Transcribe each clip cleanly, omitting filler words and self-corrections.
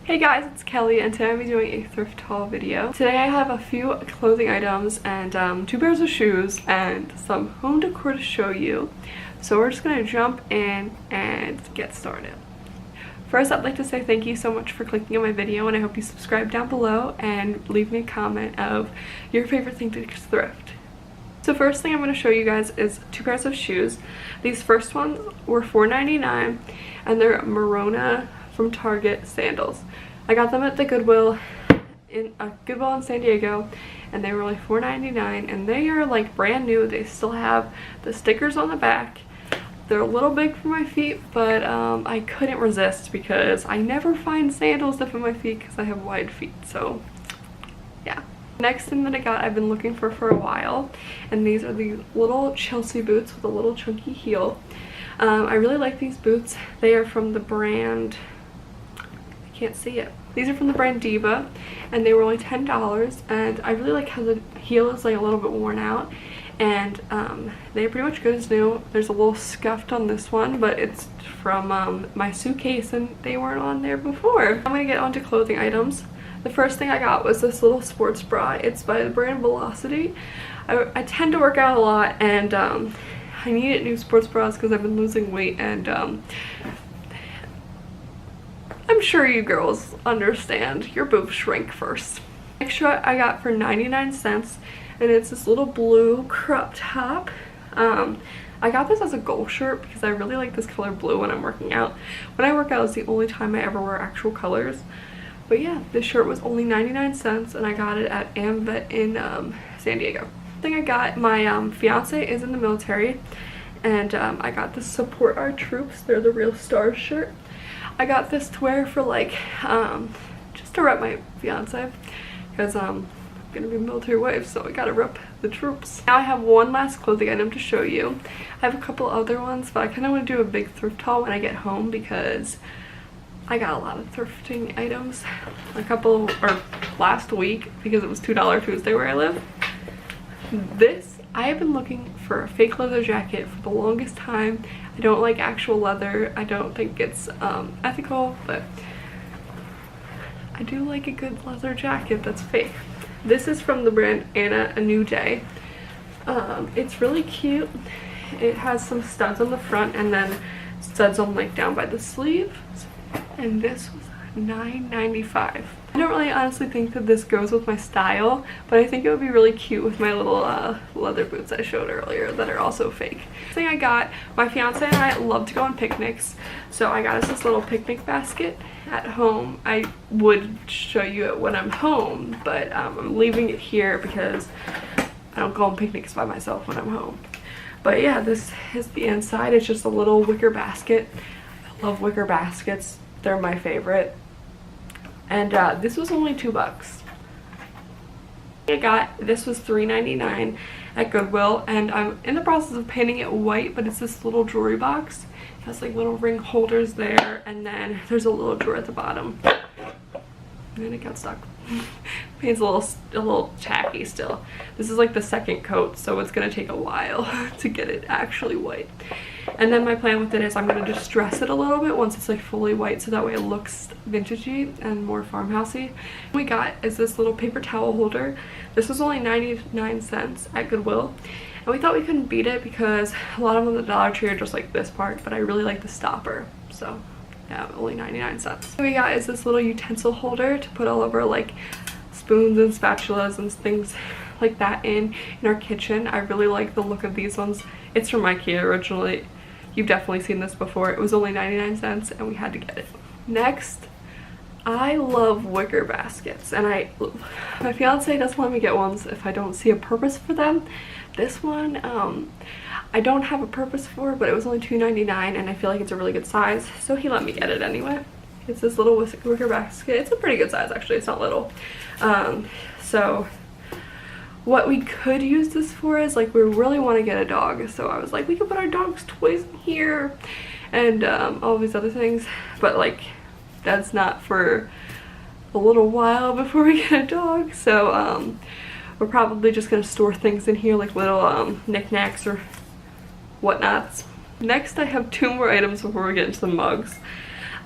Hey guys, it's Kelly and today I'm doing a thrift haul video. Today I have a few clothing items and 2 pairs of shoes and some home decor to show you. So we're just gonna jump in and get started. First, I'd like to say thank you so much for clicking on my video, and I hope you subscribe down below and leave me a comment of your favorite thing to thrift. So first thing I'm going to show you guys is 2 pairs of shoes. These first ones were $4.99 and they're Marona from Target sandals. I got them at the Goodwill in San Diego and they were like $4.99 and they are like brand new. They still have the stickers on the back. They're a little big for my feet, but I couldn't resist because I never find sandals that fit my feet because I have wide feet, so yeah. Next thing that I got, I've been looking for a while, and these are these little Chelsea boots with a little chunky heel. I really like these boots. They are from the brand, I can't see it. These are from the brand Diva, and they were only $10, and I really like how the heel is like a little bit worn out, and they're pretty much good as new. There's a little scuffed on this one, but it's from my suitcase, and they weren't on there before. I'm gonna get onto clothing items. The first thing I got was this little sports bra. It's by the brand Velocity. I tend to work out a lot, and I needed new sports bras because I've been losing weight, and I'm sure you girls understand. Your boobs shrink first. Extra I got for 99 cents, and it's this little blue crop top. I got this as a goal shirt because I really like this color blue when I'm working out. When I work out, it's the only time I ever wear actual colors. But yeah, this shirt was only 99 cents and I got it at Amvet in San Diego. The thing I got, my fiance is in the military, and I got this Support Our Troops. They're the Real Stars shirt. I got this to wear for like, just to rep my fiance because I'm gonna be a military wife, so I gotta rep the troops. Now I have one last clothing item to show you. I have a couple other ones, but I kind of want to do a big thrift haul when I get home because I got a lot of thrifting items last week because it was $2 Tuesday where I live. I have been looking for a fake leather jacket for the longest time. I don't like actual leather. I don't think it's ethical, but I do like a good leather jacket that's fake. This is from the brand Anna A New Day. It's really cute. It has some studs on the front and then studs on like down by the sleeve. And this was $9.95. I don't really honestly think that this goes with my style, but I think it would be really cute with my little leather boots I showed earlier that are also fake. The thing I got, my fiance and I love to go on picnics, so I got us this little picnic basket at home. I would show you it when I'm home, but I'm leaving it here because I don't go on picnics by myself when I'm home. But yeah, this is the inside. It's just a little wicker basket. I love wicker baskets. They're my favorite. And this was only $2. This was $3.99 at Goodwill, and I'm in the process of painting it white, but it's this little jewelry box. It has like little ring holders there, and then there's a little drawer at the bottom. And it got stuck. Paint's a little tacky still. This is like the second coat, so it's gonna take a while to get it actually white. And then my plan with it is I'm gonna distress it a little bit once it's like fully white, so that way it looks vintagey and more farmhousey. What we got is this little paper towel holder. This was only 99 cents at Goodwill, and we thought we couldn't beat it because a lot of them at the Dollar Tree are just like this part, but I really like the stopper, so yeah, only 99 cents. What we got is this little utensil holder to put all of our like spoons and spatulas and things like that in our kitchen. I really like the look of these ones. It's from IKEA originally. You've definitely seen this before. It was only 99 cents and we had to get it. Next, I love wicker baskets, and my fiance doesn't let me get ones if I don't see a purpose for them. This one I don't have a purpose for, but it was only $2.99 and I feel like it's a really good size, so he let me get it anyway. It's this little wicker basket. It's a pretty good size actually, it's not little. So what we could use this for is like we really want to get a dog, so I was like, we could put our dog's toys in here and all these other things, but like that's not for a little while before we get a dog, so we're probably just gonna store things in here like little knickknacks or whatnots. Next, I have 2 more items before we get into the mugs.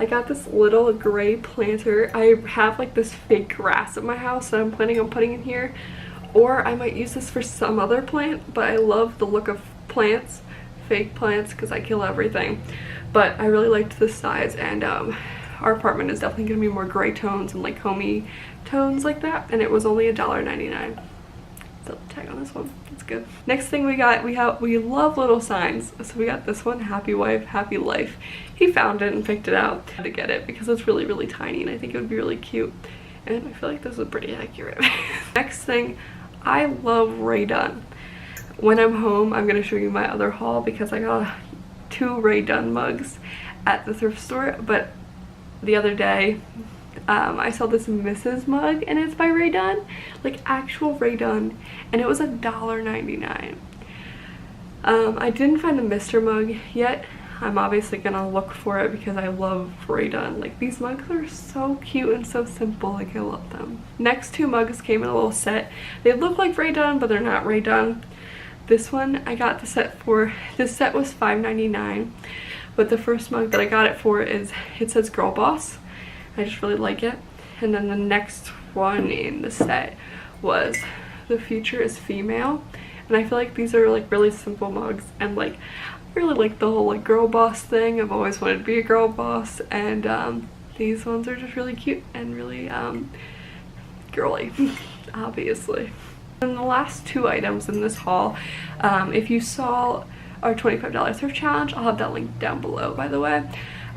I got this little gray planter. I have like this fake grass at my house that I'm planning on putting in here, or I might use this for some other plant, but I love the look of plants, fake plants, because I kill everything. But I really liked this size, and our apartment is definitely going to be more gray tones and like homey tones like that, and it was only $1.99. So tag on this one, it's good. Next thing we got, we love little signs, so we got this one, happy wife, happy life. He found it and picked it out. I had to get it because it's really, really tiny, and I think it would be really cute, and I feel like this is pretty accurate. Next thing, I love Rae Dunn. When I'm home, I'm going to show you my other haul because I got 2 Rae Dunn mugs at the thrift store, but the other day I saw this Mrs. mug, and it's by Rae Dunn, like actual Rae Dunn, and it was $1.99. I didn't find the Mr. mug yet. I'm obviously gonna look for it because I love Rae Dunn. Like, these mugs are so cute and so simple, like I love them. Next 2 mugs came in a little set. They look like Rae Dunn, but they're not Rae Dunn. This one I got the set for, this set was $5.99, but the first mug that I got it for is, it says Girl Boss. I just really like it. And then the next one in the set was The Future is Female, and I feel like these are like really simple mugs, and like I really like the whole like girl boss thing. I've always wanted to be a girl boss, and these ones are just really cute and really girly, obviously. And the last 2 items in this haul, if you saw our $25 thrift challenge, I'll have that link down below, by the way.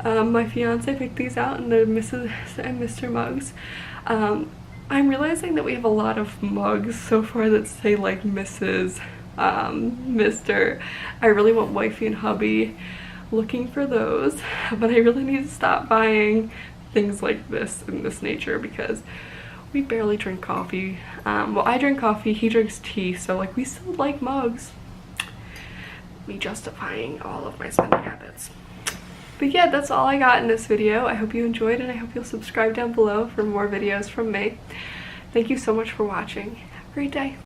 My fiance picked these out in the Mrs. and Mr. mugs. I'm realizing that we have a lot of mugs so far that say like Mrs., Mr. I really want wifey and hubby, looking for those, but I really need to stop buying things like this in this nature because we barely drink coffee. Well, I drink coffee, he drinks tea, so like we still like mugs. Me justifying all of my spending habits. But yeah, that's all I got in this video. I hope you enjoyed, and I hope you'll subscribe down below for more videos from me. Thank you so much for watching. Have a great day.